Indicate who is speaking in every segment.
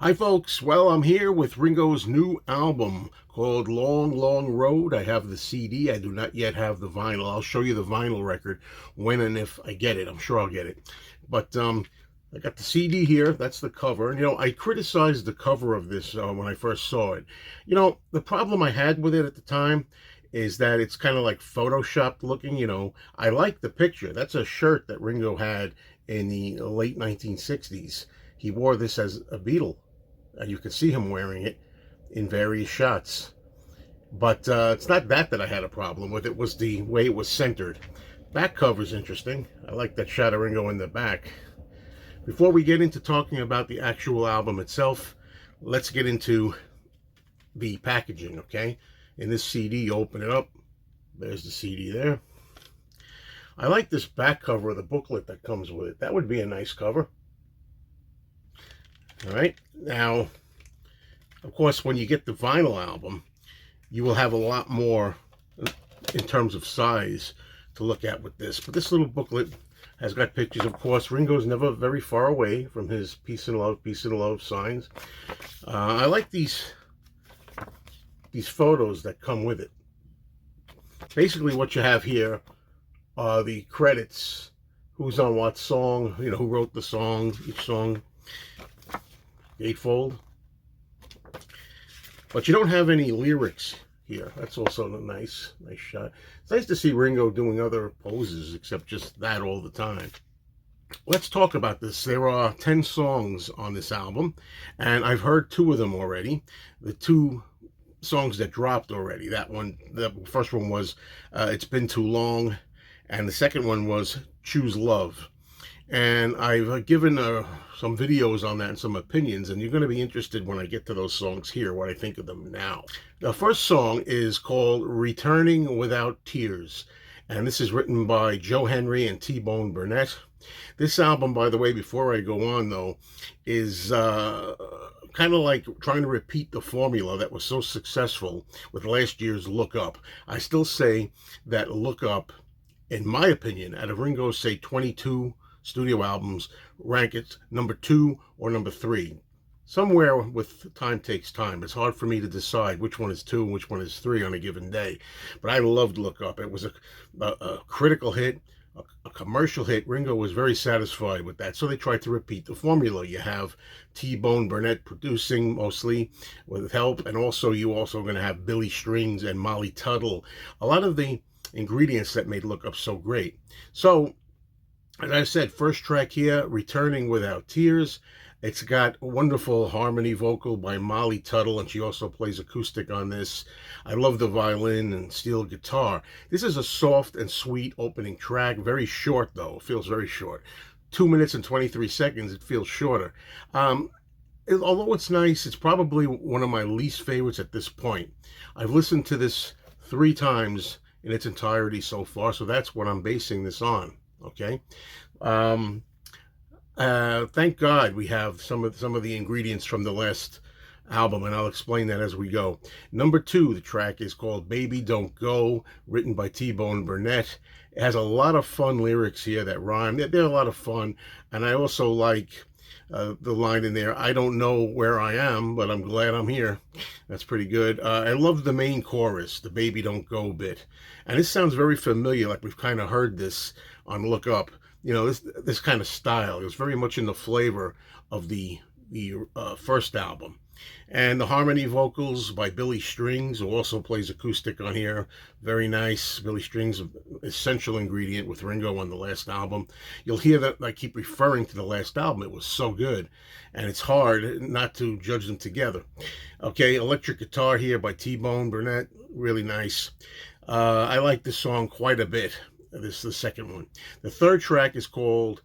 Speaker 1: Hi, folks. Well, I'm here with Ringo's new album called Long, Long Road. I have the CD. I do not yet have the vinyl. I'll show you the vinyl record when and if I get it. I'm sure I'll get it. But I got the CD here. That's the cover. And, I criticized the cover of this when I first saw it. The problem I had with it at the time is that it's kind of like photoshopped looking. I like the picture. That's a shirt that Ringo had in the late 1960s. He wore this as a Beatle. You can see him wearing it in various shots. But it's not that I had a problem with. It was the way it was centered. Back cover's interesting. I like that shot of Ringo in the back. Before we get into talking about the actual album itself, let's get into the packaging, okay? In this CD, you open it up. There's the CD there. I like this back cover of the booklet that comes with it. That would be a nice cover. All right, now, of course, when you get the vinyl album, you will have a lot more in terms of size to look at with this. But this little booklet has got pictures. Of course, Ringo's never very far away from his peace and love signs. I like these photos that come with it. Basically, what you have here are the credits, who's on what song, who wrote the song, each song. Gatefold. But you don't have any lyrics here. That's also a nice shot. It's nice to see Ringo doing other poses except just that all the time. Let's talk about this. There are 10 songs on this album, and I've heard 2 of them already. The 2 songs that dropped already. The first one was It's Been Too Long, and the second one was Choose Love. And I've given some videos on that and some opinions, and you're going to be interested when I get to those songs here, what I think of them now. The first song is called Returning Without Tears, and this is written by Joe Henry and T-Bone Burnett. This album, by the way, before I go on, though, is kind of like trying to repeat the formula that was so successful with last year's Look Up. I still say that Look Up, in my opinion, out of Ringo's, say, 22 studio albums, rank it number 2 or number 3. Somewhere with Time Takes Time. It's hard for me to decide which one is 2 and which one is 3 on a given day. But I loved Look Up. It was a critical hit, a commercial hit. Ringo was very satisfied with that. So they tried to repeat the formula. You have T-Bone Burnett producing mostly with help. And also you're also going to have Billy Strings and Molly Tuttle. A lot of the ingredients that made Look Up so great. So, as I said, first track here, Returning Without Tears. It's got a wonderful harmony vocal by Molly Tuttle, and she also plays acoustic on this. I love the violin and steel guitar. This is a soft and sweet opening track. Very short, though. It feels very short. 2 minutes and 23 seconds, it feels shorter. Although it's nice, it's probably one of my least favorites at this point. I've listened to this 3 times in its entirety so far, so that's what I'm basing this on. Okay. Thank God we have some of the ingredients from the last album, and I'll explain that as we go. Number 2, the track is called Baby Don't Go, written by T-Bone Burnett. It has a lot of fun lyrics here that rhyme. They're a lot of fun, and I also like the line in there, I don't know where I am, but I'm glad I'm here. That's pretty good. I love the main chorus, the Baby Don't Go bit. And this sounds very familiar, like we've kind of heard this on Look Up. This kind of style. It was very much in the flavor of the first album. And the harmony vocals by Billy Strings, who also plays acoustic on here. Very nice. Billy Strings, essential ingredient with Ringo on the last album. You'll hear that I keep referring to the last album. It was so good. And it's hard not to judge them together. Okay, electric guitar here by T-Bone Burnett. Really nice. I like this song quite a bit. This is the second one. The third track is called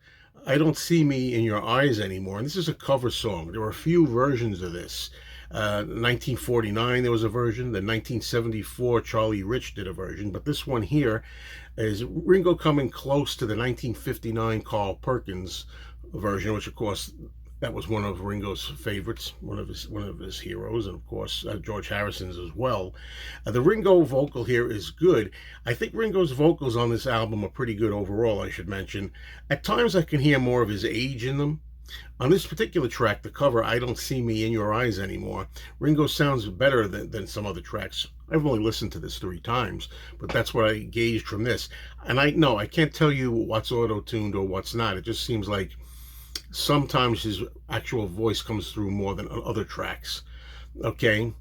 Speaker 1: I Don't See Me in Your Eyes Anymore. And this is a cover song. There were a few versions of this. 1949, there was a version. Then 1974, Charlie Rich did a version. But this one here is Ringo coming close to the 1959 Carl Perkins version, which, of course, that was one of Ringo's favorites, one of his heroes, and of course George Harrison's as well. The Ringo vocal here is good. I think Ringo's vocals on this album are pretty good overall, I should mention. At times I can hear more of his age in them, On this particular track, the cover, I Don't See Me in Your Eyes Anymore, Ringo sounds better than some other tracks. I've only listened to this 3 times, but that's what I gauged from this. And I know I can't tell you what's auto-tuned or what's not. It just seems like sometimes his actual voice comes through more than on other tracks. Okay.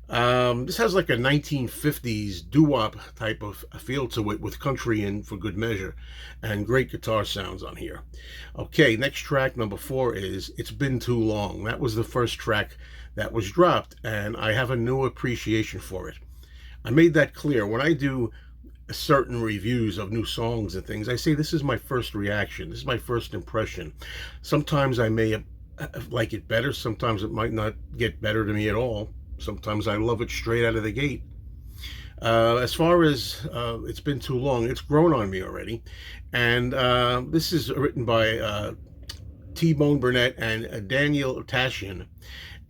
Speaker 1: This has like a 1950s doo-wop type of feel to it with country in for good measure and great guitar sounds on here. Okay, next track, number 4, is It's Been Too Long. That was the first track that was dropped, and I have a new appreciation for it. I made that clear. When I do certain reviews of new songs and things, I say this is my first reaction. This is my first impression. Sometimes I may like it better. Sometimes it might not get better to me at all. Sometimes I love it straight out of the gate. As far as It's Been Too Long, it's grown on me already. And this is written by T-Bone Burnett and Daniel Tashian.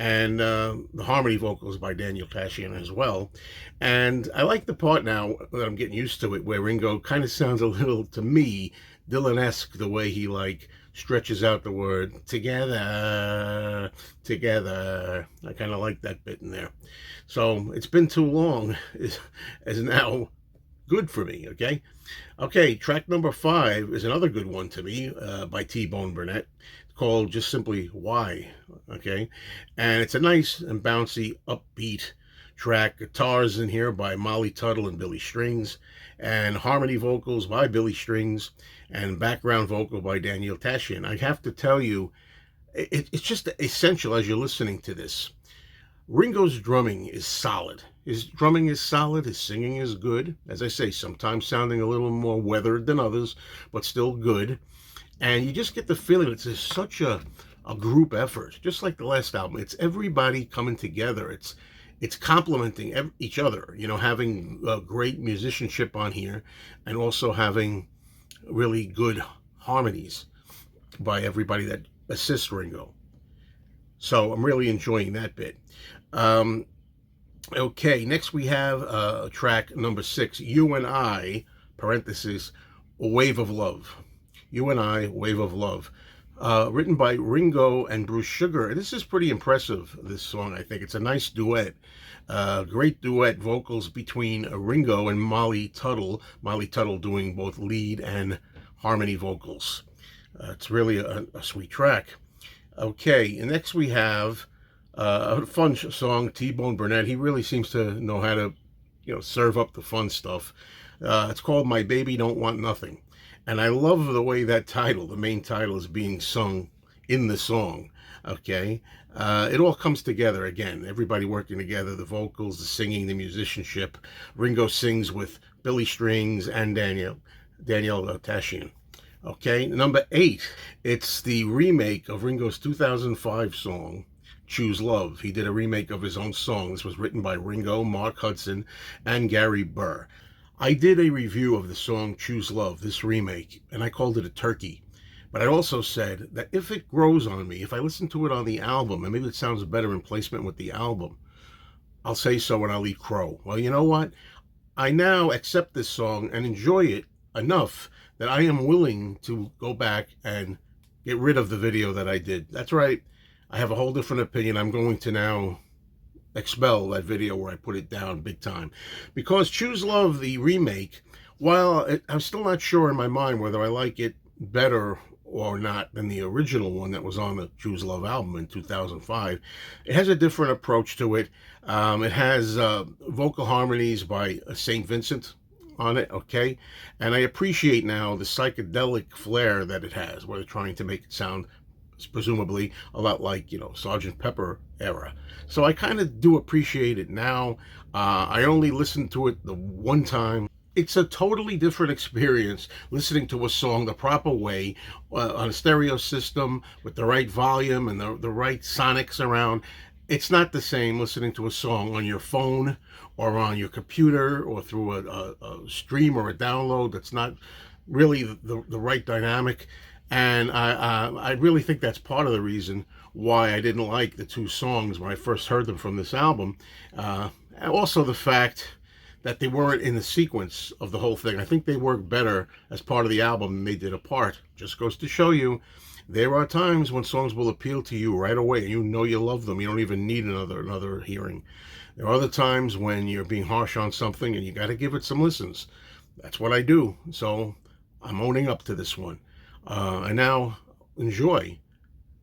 Speaker 1: And the harmony vocals by Daniel Tashian as well. And I like the part now that I'm getting used to it, where Ringo kind of sounds a little, to me, Dylan-esque, the way he like stretches out the word together, together. I kind of like that bit in there. So It's Been Too Long is now good for me. Okay, track number 5 is another good one to me, by T-Bone Burnett, called just simply Why. Okay, and it's a nice and bouncy, upbeat track. Guitars in here by Molly Tuttle and Billy Strings, and harmony vocals by Billy Strings, and background vocal by Daniel Tashian. I have to tell you, it's just essential as you're listening to this. Ringo's drumming is solid. His drumming is solid. His singing is good. As I say, sometimes sounding a little more weathered than others, but still good. And you just get the feeling it's just such a group effort, just like the last album. It's everybody coming together. It's complementing each other, having great musicianship on here, and also having really good harmonies by everybody that assists Ringo. So I'm really enjoying that bit. Okay, next we have track number 6, You and I, parenthesis, Wave of Love. You and I, Wave of Love. Written by Ringo and Bruce Sugar. This is pretty impressive, this song, I think. It's a nice duet. Great duet vocals between Ringo and Molly Tuttle. Molly Tuttle doing both lead and harmony vocals. It's really a sweet track. Okay, and next we have a fun song, T-Bone Burnett. He really seems to know how to, serve up the fun stuff. It's called My Baby Don't Want Nothing. And I love the way that title, the main title, is being sung in the song. Okay, it all comes together again. Everybody working together, the vocals, the singing, the musicianship. Ringo sings with Billy Strings and Daniel Tashian. Okay, number 8. It's the remake of Ringo's 2005 song, Choose Love. He did a remake of his own song. This was written by Ringo, Mark Hudson, and Gary Burr. I did a review of the song Choose Love, this remake, and I called it a turkey. But I also said that if it grows on me, if I listen to it on the album, and maybe it sounds better in placement with the album, I'll say so and I'll eat crow. Well, you know what? I now accept this song and enjoy it enough that I am willing to go back and get rid of the video that I did. That's right. I have a whole different opinion. I'm going to now expel that video where I put it down big time, because Choose Love, the remake, while I'm still not sure in my mind whether I like it better or not than the original one that was on the Choose Love album in 2005, it has a different approach to it. It has vocal harmonies by St. Vincent on it, okay? And I appreciate now the psychedelic flair that it has, where they're trying to make it sound presumably a lot like, Sgt. Pepper era. So I kind of do appreciate it now. I only listened to it the one time. It's a totally different experience listening to a song the proper way, on a stereo system with the right volume and the right sonics around. It's not the same listening to a song on your phone or on your computer or through a stream or a download. That's not really the right dynamic. And I really think that's part of the reason why I didn't like the 2 songs when I first heard them from this album. And also the fact that they weren't in the sequence of the whole thing. I think they work better as part of the album than they did apart. Just goes to show you. There are times when songs will appeal to you right away, and you know you love them. You don't even need another hearing. There are other times when you're being harsh on something, and you got to give it some listens. That's what I do. So I'm owning up to this one. And now enjoy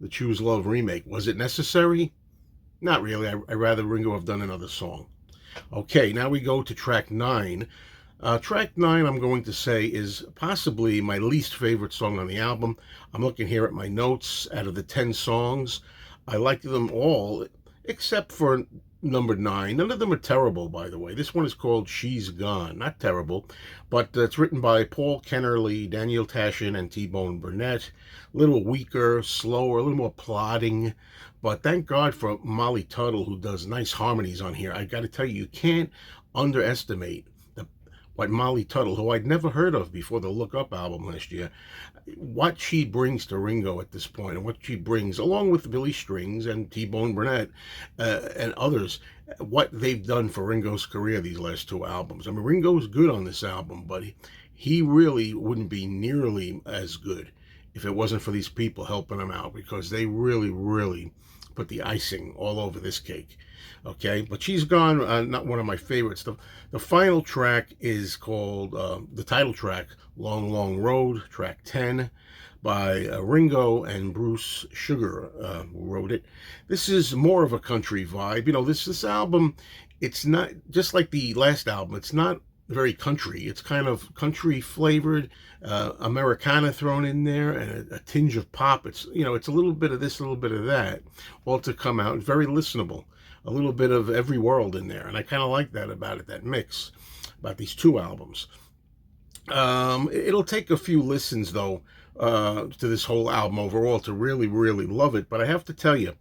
Speaker 1: the Choose Love remake. Was it necessary? Not really. I'd rather Ringo have done another song. Okay, now we go to track 9. Track 9, I'm going to say, is possibly my least favorite song on the album. I'm looking here at my notes. Out of the 10 songs, I like them all, except for number 9. None of them are terrible, by the way. This one is called She's Gone. Not terrible, but it's written by Paul Kennerly, Daniel Tashin, and T-Bone Burnett. A little weaker, slower, a little more plodding. But thank God for Molly Tuttle, who does nice harmonies on here. I got to tell you, you can't underestimate what Molly Tuttle, who I'd never heard of before the Look Up album last year, what she brings to Ringo at this point, and what she brings, along with Billy Strings and T-Bone Burnett and others, what they've done for Ringo's career these last 2 albums. I mean, Ringo's good on this album, but he really wouldn't be nearly as good if it wasn't for these people helping him out, because they really, really put the icing all over this cake. Okay, but She's Gone, not one of my favorites. The final track is called, the title track, Long, Long Road, track 10, by Ringo and Bruce Sugar, who wrote it. This is more of a country vibe. You know, this album, it's not, just like the last album, it's not very country. It's kind of country flavored, Americana thrown in there, and a tinge of pop. It's, you know, it's a little bit of this, a little bit of that, all to come out. Very listenable. A little bit of every world in there, and I kind of like that about it, that mix, about these 2 albums. It'll take a few listens, though, to this whole album overall to really, really love it, but I have to tell you,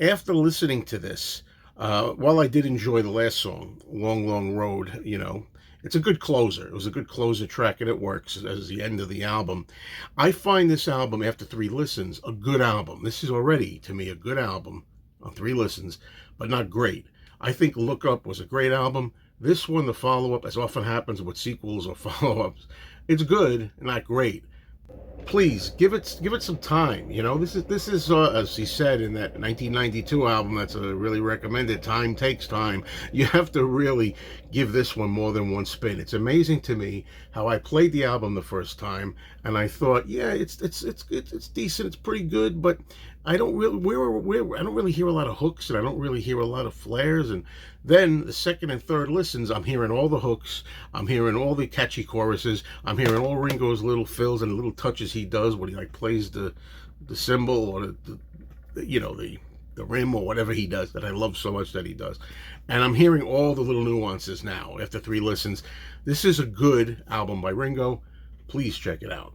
Speaker 1: after listening to this, while I did enjoy the last song, Long, Long Road, you know, it's a good closer. It was a good closer track, and it works as the end of the album. I find this album, after 3 listens, a good album. This is already, to me, a good album on 3 listens, but not great. I think Look Up was a great album. This one, the follow-up, as often happens with sequels or follow-ups, it's good, not great. Please give it some time. You know, this is as he said in that 1992 album that's really recommended, Time Takes Time. You have to really give this one more than one spin. It's amazing to me how I played the album the first time and I thought, yeah, it's decent, it's pretty good, but I don't really hear a lot of hooks, and I don't really hear a lot of flares. And then the second and third listens, I'm hearing all the hooks, I'm hearing all the catchy choruses, I'm hearing all Ringo's little fills and little touches he does when he like plays the cymbal or the you know, the rim or whatever he does that I love so much that he does. And I'm hearing all the little nuances now after 3 listens. This is a good album by Ringo. Please check it out.